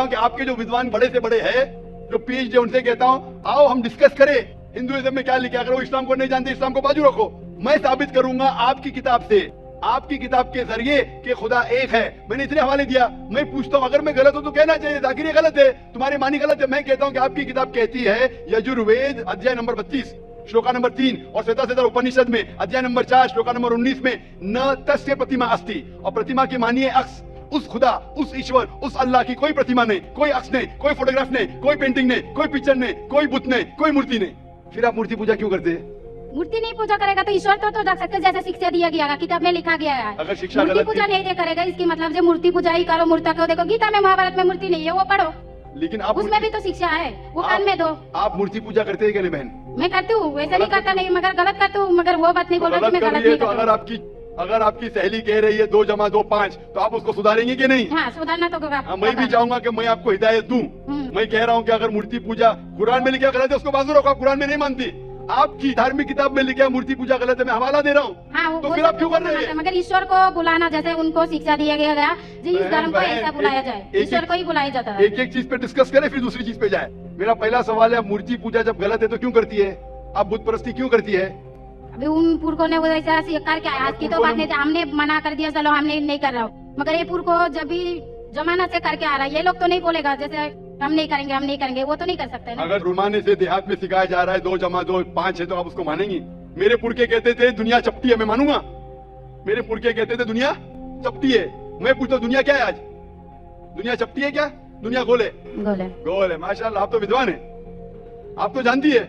कहता हूँ कि आपके जो विद्वान बड़े से बड़े हैं, जो पीएचडी, उनसे कहता हूँ आओ हम डिस्कस करें हिंदुइज्म में क्या लिखा है। अगर वो इस्लाम को नहीं जानते, इस्लाम को बाजू रखो। मैं साबित करूंगा आपकी किताब से, आपकी किताब के जरिए कि खुदा एक है। मैंने इतने हवाले दिया। मैं पूछता हूँ अगर मैं गलत हूं तो कहना चाहिए, जाकिर ये गलत है, तुम्हारी मानी गलत है। मैं कहता हूँ कि आपकी किताब कहती है यजुर्वेद अध्याय नंबर 32 श्लोका नंबर 3 और श्वेताश्वेतर उपनिषद में अध्याय नंबर 4 श्लोका नंबर 19 में न तस्य प्रतिमा अस्ति, और प्रतिमा की मानिए अक्स, उस खुदा, उस ईश्वर, उस अल्लाह की कोई प्रतिमा नहीं, कोई अक्स नहीं, कोई फोटोग्राफ नहीं, कोई पेंटिंग नहीं, कोई पिक्चर नहीं, कोई बुत नहीं, कोई मूर्ति नहीं। फिर आप मूर्ति पूजा क्यों करते हैं? मूर्ति नहीं पूजा करेगा तो ईश्वर तो रख सकते, जैसे शिक्षा दिया गया है, किताब में लिखा गया है। अगर शिक्षा मूर्ति गलत पूजा नहीं करेगा इसकी मतलब जो मूर्ति पूजा ही करो, मूर्ता को देखो, गीता में महाभारत में मूर्ति नहीं है, वो पढ़ो, लेकिन आप उसमें भी तो शिक्षा है, वो कान में दो। आप मूर्ति पूजा करते हैं क्या नहीं बहन? मैं करती हूँ, वैसे नहीं करता नहीं, मगर गलत करती हूँ, मगर वो बात नहीं बोल रही मैं गलत नहीं तो अगर आपकी सहेली कह रही है 2 + 2 5, तो आप उसको सुधारेंगे कि नहीं? हाँ, सुधारना तो होगा। मैं भी चाहूंगा कि मैं आपको हिदायत दूं। मैं कह रहा हूं कि अगर मूर्ति पूजा कुरान में लिखा गलत है उसको बाजू रखो, आप कुरान में नहीं मानती, आपकी धार्मिक किताब में लिखा मूर्ति पूजा गलत है, मैं हवाला दे रहा हूँ। हाँ, तो फिर आप क्यों कर रहे हैं? मगर ईश्वर को बुलाना, जैसे उनको शिक्षा दिया गया जी, इस धर्म को ऐसा बुलाया जाए, ईश्वर को ही बुलाया जाता है। एक चीज पे डिस्कस करें फिर दूसरी चीज पे जाए। मेरा पहला सवाल है, मूर्ति पूजा जब गलत है तो क्यों करती है? आप बुत परस्ती क्यों करती है? अभी उन पुरखों ने वो ऐसा करके आज की तो बात नहीं, हमने मना कर दिया, चलो हमने नहीं कर रहा हूँ, मगर ये पुरखों जब भी जमाना से करके आ रहा है, ये लोग तो नहीं बोलेगा जैसे हम नहीं करेंगे, हम नहीं करेंगे, वो तो नहीं कर सकते ना। अगर रुमाने से देहात में सिखाया जा रहा है 2 + 2 5 है तो आप उसको मानेंगी? मेरे पुरखे कहते थे दुनिया चपटी है, मैं मानूंगा? मेरे पुरखे कहते थे दुनिया चपटी है, मैं पूछता हूँ दुनिया क्या है आज? दुनिया चपटी है क्या? दुनिया गोल है? गोल है। माशाल्लाह, आप तो विद्वान है, आप तो जानती है।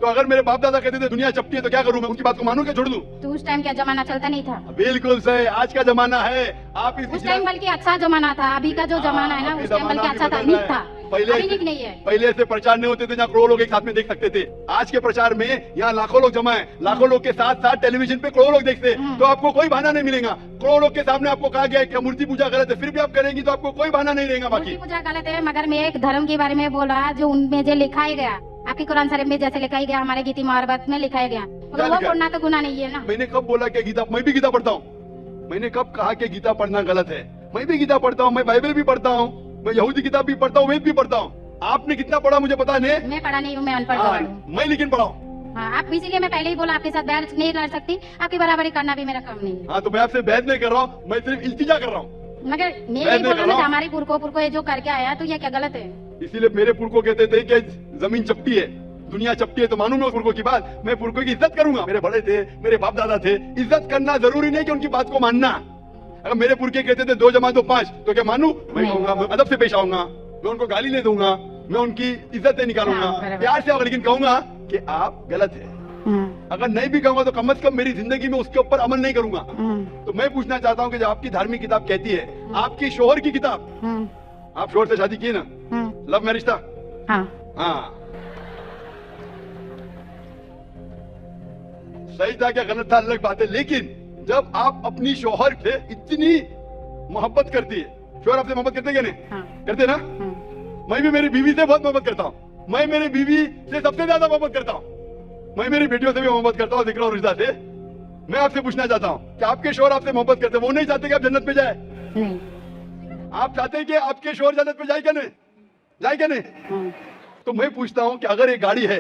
तो अगर मेरे बाप दादा कहते थे दुनिया चपटी है तो क्या करूं मैं? उनकी बात को मानूं क्या छोड़ दूं? तो उस टाइम क्या जमाना चलता नहीं था? बिल्कुल सही, आज का जमाना है। आप उस टाइम बल्कि अच्छा जमाना था, अभी का जो जमाना है ना, उस टाइम बल्कि अच्छा था, नीक था, अभी नीक नहीं है। पहले ऐसे प्रचार नहीं होते थे जहाँ करोड़ों लोग एक साथ में देख सकते थे। आज के प्रचार में यहाँ लाखों लोग जमा है, लाखों लोग के साथ साथ टेलीविजन पे करोड़ों लोग देखते हैं, तो आपको कोई बहाना नहीं मिलेगा। करोड़ों लोग के सामने आपको कहा गया है मूर्ति पूजा गलत है, फिर भी आप करेंगी तो आपको कोई बहाना नहीं रहेगा। बाकी मूर्ति पूजा गलत है, मगर मैं एक धर्म के बारे में बोल रहा, जो उनमें जो लिखा गया, आपकी कुरान शरीफ में जैसे लिखा गया, हमारे गीता महाभारत में लिखा गया, वो पढ़ना तो गुनाह नहीं है ना। मैंने कब बोला कि गीता? मैं भी गीता पढ़ता हूँ। मैंने कब कहा कि गीता पढ़ना गलत है? मैं भी गीता पढ़ता हूँ, मैं बाइबल भी पढ़ता हूँ, मैं यहूदी किताब भी पढ़ता हूँ, वेद भी पढ़ता हूँ। आपने कितना पढ़ा मुझे पता नहीं, मैं पढ़ा नहीं हूँ, मैं अनपढ़ हूँ। मैं लेकिन पढ़ा हूँ। हाँ, आप इसीलिए मैं पहले ही बोला आपके साथ बहस नहीं लड़ सकती, आपकी बराबरी करना भी मेरा काम नहीं है। हाँ, तो मैं आपसे बहस नहीं कर रहा हूँ, मैं सिर्फ इल्तिजा कर रहा हूँ। मगर मैं नहीं बोल रहा हूँ हमारी पुरखों जो करके आया तो ये क्या गलत है? इसीलिए मेरे पुरखों कहते थे कि जमीन चपटी है, दुनिया चपटी है, तो मानूं मैं उस पुरखों की बात। मैं पुरखों की इज्जत करूंगा, मेरे बड़े थे, मेरे बाप दादा थे। इज्जत करना जरूरी नहीं कि उनकी बात को मानना। अगर मेरे पुरखे कहते थे 2 + 2 5 तो क्या मानूं? मैं कहूंगा, मैं अदब से पेश आऊंगा, मैं उनको गाली नहीं दूंगा, मैं उनकी इज्जत नहीं निकालूंगा, प्यार से, लेकिन कहूंगा कि आप गलत है। अगर नहीं भी कहूंगा तो कम से कम मेरी जिंदगी में उसके ऊपर अमल नहीं करूंगा। तो मैं पूछना चाहता हूँ कि जो आपकी धार्मिक किताब कहती है, आपकी शोहर की किताब, आप शोहर से शादी की ना? लव मैरिज था? हाँ, सही था क्या गलत था अलग बात है, लेकिन जब आप अपनी शोहर से इतनी मोहब्बत करती है, शोहर आपसे मोहब्बत करते क्या नहीं? करते ना? मैं भी मेरी बीवी से बहुत मोहब्बत करता हूँ, मैं मेरी बीवी से सबसे ज्यादा मोहब्बत करता हूँ, मैं मेरी बेटियों से भी मोहब्बत करता हूँ, जिक्र और रिश्ता से। मैं आपसे पूछना चाहता हूँ कि आपके शोहर आपसे मोहब्बत करते, वो नहीं चाहते कि आप जन्नत पे जाए? नहीं। आप चाहते हैं कि आपके शोहर जन्नत पे जाए क्या नहीं? जाए क्या नहीं? तो मैं पूछता हूँ कि अगर एक गाड़ी है,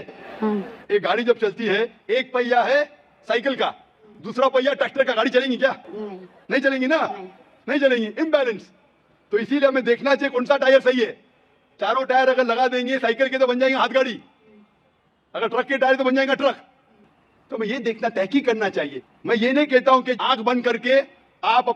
एक गाड़ी जब चलती है, एक पहिया है साइकिल का, दूसरा पहिया ट्रैक्टर का, गाड़ी चलेंगी क्या? नहीं चलेंगी ना? नहीं चलेंगी, इम्बैलेंस। तो इसीलिए हमें देखना चाहिए कौन सा टायर सही है। चारों टायर अगर लगा देंगे साइकिल के तो बन जाएंगे हाथ गाड़ी, अगर ट्रक के टायर तो बन जाएगा ट्रक। तो मैं ये देखना, तहकीक करना चाहिए। मैं ये नहीं कहता हूं कि आंख बंद करके आप